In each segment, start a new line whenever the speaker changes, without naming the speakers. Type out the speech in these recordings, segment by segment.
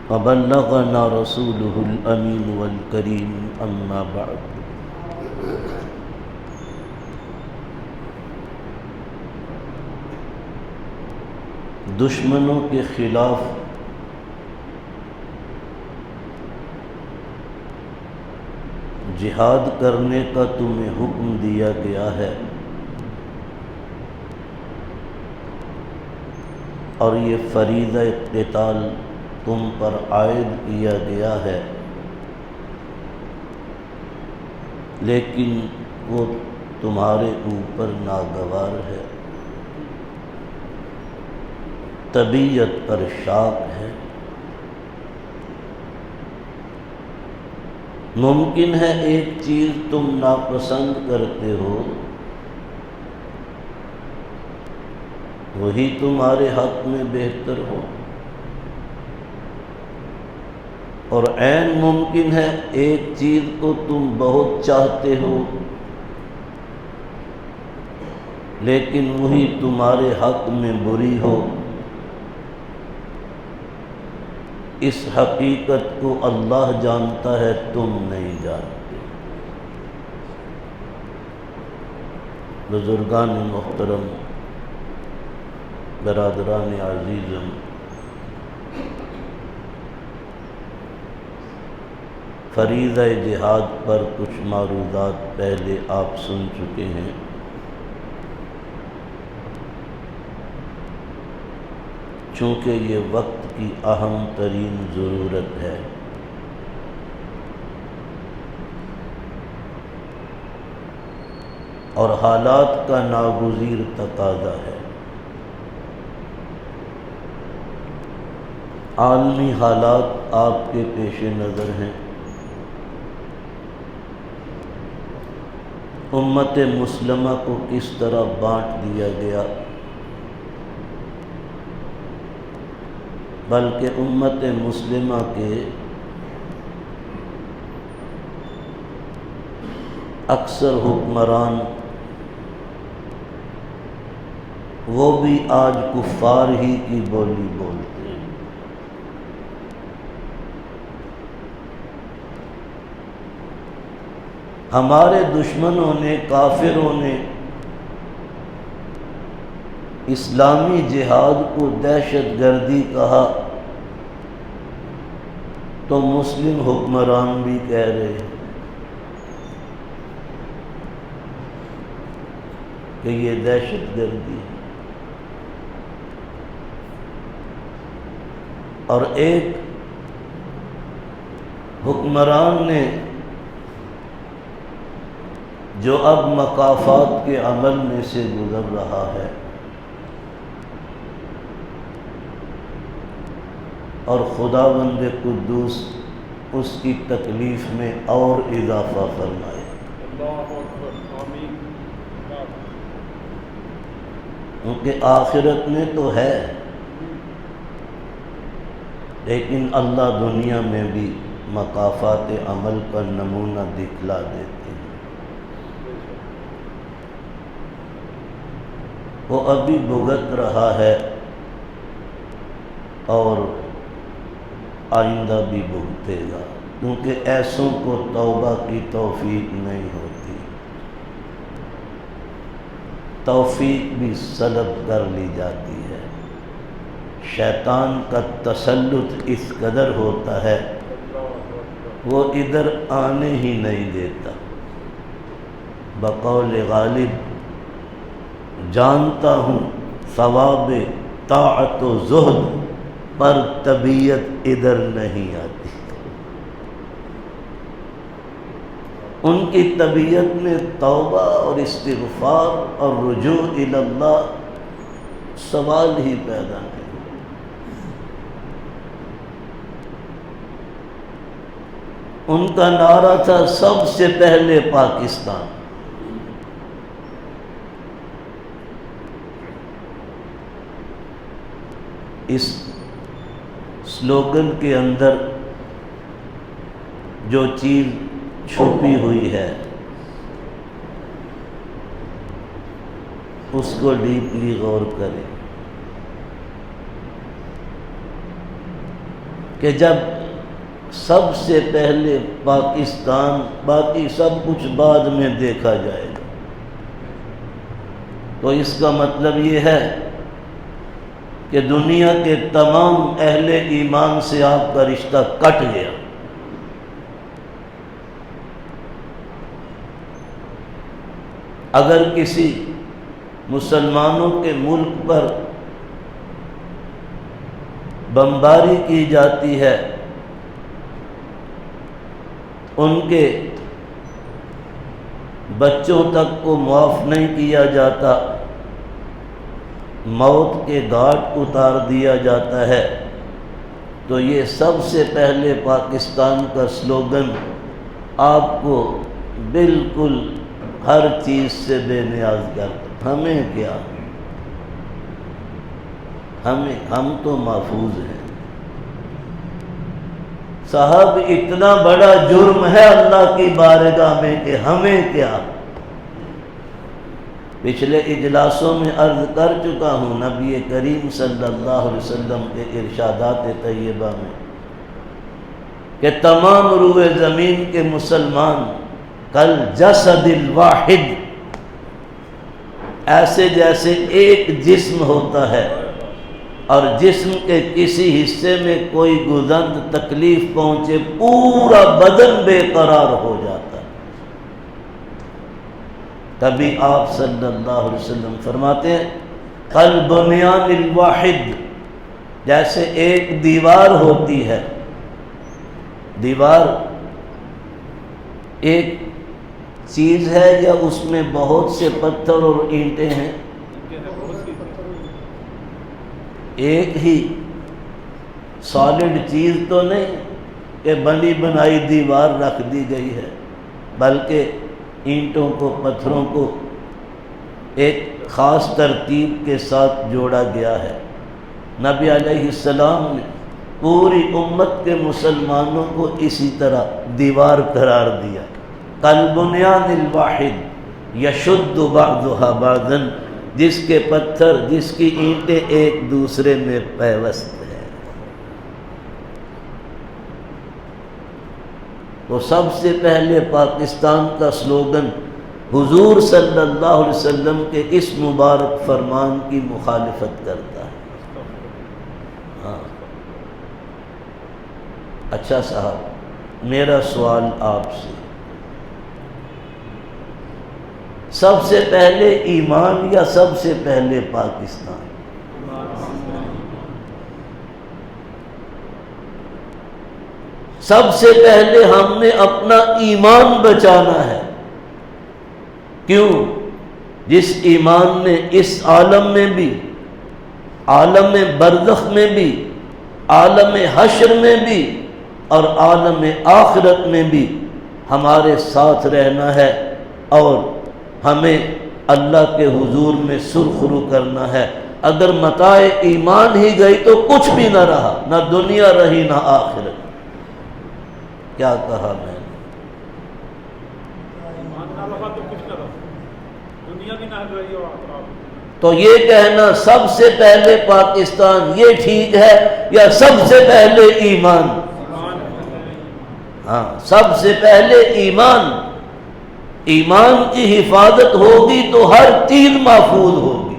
وبلغنا رسوله الأمين والكريم أما بعد دشمنوں کے خلاف جہاد کرنے کا تمہیں حکم دیا گیا ہے اور یہ فریضہ قتال تم پر عائد کیا گیا ہے، لیکن وہ تمہارے اوپر ناگوار ہے، طبیعت پر شاق ہے۔ ممکن ہے ایک چیز تم ناپسند کرتے ہو، وہی تمہارے حق میں بہتر ہو، اور عین ممکن ہے ایک چیز کو تم بہت چاہتے ہو لیکن وہی تمہارے حق میں بری ہو۔ اس حقیقت کو اللہ جانتا ہے، تم نہیں جانتے۔ بزرگان محترم، برادران عزیزم، فریضہ جہاد پر کچھ معروضات پہلے آپ سن چکے ہیں۔ چونکہ یہ وقت کی اہم ترین ضرورت ہے، اور حالات کا ناگزیر تقاضا ہے۔ عالمی حالات آپ کے پیش نظر ہیں۔ امت مسلمہ کو کس طرح بانٹ دیا گیا، بلکہ امت مسلمہ کے اکثر حکمران وہ بھی آج کفار ہی کی بولی بولتے ہیں۔ ہمارے دشمنوں نے، کافروں نے اسلامی جہاد کو دہشت گردی کہا تو مسلم حکمران بھی کہہ رہے ہیں کہ یہ دہشت گردی ہے، اور ایک حکمران نے جو اب مکافات کے عمل میں سے گزر رہا ہے اور خداوند قدوس اس کی تکلیف میں اور اضافہ فرمائے۔ کیونکہ آخرت میں تو ہے، لیکن اللہ دنیا میں بھی مکافات عمل کا نمونہ دکھلا دیتے ہیں۔ وہ ابھی بھگت رہا ہے اور آئندہ بھی بھگتے گا، کیونکہ ایسوں کو توبہ کی توفیق نہیں ہوتی، توفیق بھی سلب کر لی جاتی ہے۔ شیطان کا تسلط اس قدر ہوتا ہے وہ ادھر آنے ہی نہیں دیتا۔ بقول غالب جانتا ہوں ثواب طاعت و زہد، پر طبیعت ادھر نہیں آتی۔ ان کی طبیعت میں توبہ اور استغفار اور رجوع الی اللہ سوال ہی پیدا نہیں۔ ان کا نعرہ تھا سب سے پہلے پاکستان۔ اس سلوگن کے اندر جو چیز چھپی ہوئی ہے اس کو ڈیپلی غور کریں کہ جب سب سے پہلے پاکستان، باقی سب کچھ بعد میں دیکھا جائے گا، تو اس کا مطلب یہ ہے کہ دنیا کے تمام اہل ایمان سے آپ کا رشتہ کٹ گیا۔ اگر کسی مسلمانوں کے ملک پر بمباری کی جاتی ہے، ان کے بچوں تک کو معاف نہیں کیا جاتا، موت کے گھاٹ اتار دیا جاتا ہے، تو یہ سب سے پہلے پاکستان کا سلوگن آپ کو بالکل ہر چیز سے بے نیاز کرتا۔ ہمیں کیا، ہم تو محفوظ ہیں۔ صاحب اتنا بڑا جرم ہے اللہ کی بارگاہ میں کہ ہمیں کیا۔ پچھلے اجلاسوں میں عرض کر چکا ہوں نبی کریم صلی اللہ علیہ وسلم کے ارشادات طیبہ میں کہ تمام روئے زمین کے مسلمان کل جسد الواحد، ایسے جیسے ایک جسم ہوتا ہے اور جسم کے کسی حصے میں کوئی گزند تکلیف پہنچے پورا بدن بے قرار ہو جاتا ہے۔ تبھی آپ صلی اللہ علیہ وسلم فرماتے ہیں کل بنیان الواحد، جیسے ایک دیوار ہوتی ہے، دیوار ایک چیز ہے یا اس میں بہت سے پتھر اور اینٹیں ہیں؟ ایک ہی سالڈ چیز تو نہیں کہ بنی بنائی دیوار رکھ دی گئی ہے، بلکہ اینٹوں کو، پتھروں کو ایک خاص ترتیب کے ساتھ جوڑا گیا ہے۔ نبی علیہ السلام نے پوری امت کے مسلمانوں کو اسی طرح دیوار قرار دیا۔ کالبنیان الواحد یشد بعضها بعضا، جس کے پتھر، جس کی اینٹیں ایک دوسرے میں پیوست ہیں۔ تو سب سے پہلے پاکستان کا سلوگن حضور صلی اللہ علیہ وسلم کے اس مبارک فرمان کی مخالفت کرتا ہے۔ ہاں اچھا صاحب، میرا سوال آپ سے، سب سے پہلے ایمان یا سب سے پہلے پاکستان؟ سب سے پہلے ہم نے اپنا ایمان بچانا ہے۔ کیوں؟ جس ایمان نے اس عالم میں بھی، عالم برزخ میں بھی، عالم حشر میں بھی اور عالم آخرت میں بھی ہمارے ساتھ رہنا ہے اور ہمیں اللہ کے حضور میں سرخرو کرنا ہے۔ اگر متاع ایمان ہی گئی تو کچھ بھی نہ رہا، نہ دنیا رہی نہ آخرت۔ کیا کہا میں نے؟ تو یہ کہنا سب سے پہلے پاکستان یہ ٹھیک ہے یا سب سے پہلے ایمان؟ ہاں، سب سے پہلے ایمان۔ ایمان کی حفاظت ہوگی تو ہر چیز محفوظ ہوگی۔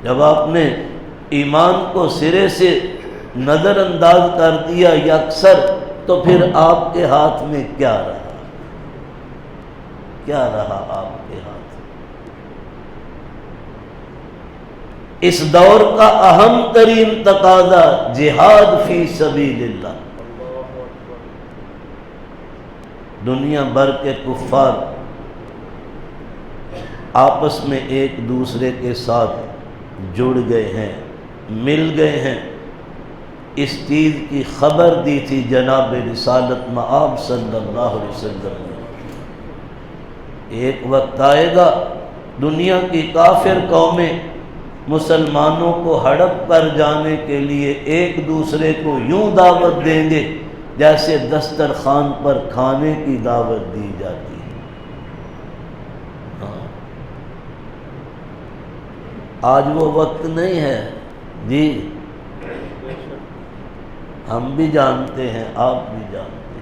جب آپ نے ایمان کو سرے سے نظر انداز کر دیا یکسر، تو پھر آپ کے ہاتھ میں کیا رہا؟ کیا رہا آپ کے ہاتھ؟ اس دور کا اہم ترین تقاضا جہاد فی سبیل اللہ۔ دنیا بھر کے کفار آپس میں ایک دوسرے کے ساتھ جڑ گئے ہیں، مل گئے ہیں۔ اس چیز کی خبر دی تھی جناب رسالت مآب صلی اللہ علیہ وسلم نے۔ ایک وقت آئے گا دنیا کی کافر قومیں مسلمانوں کو ہڑپ کر جانے کے لیے ایک دوسرے کو یوں دعوت دیں گے جیسے دسترخوان پر کھانے کی دعوت دی جاتی ہے۔ ہاں، آج وہ وقت نہیں ہے جی۔ ہم بھی جانتے ہیں، آپ بھی جانتے ہیں۔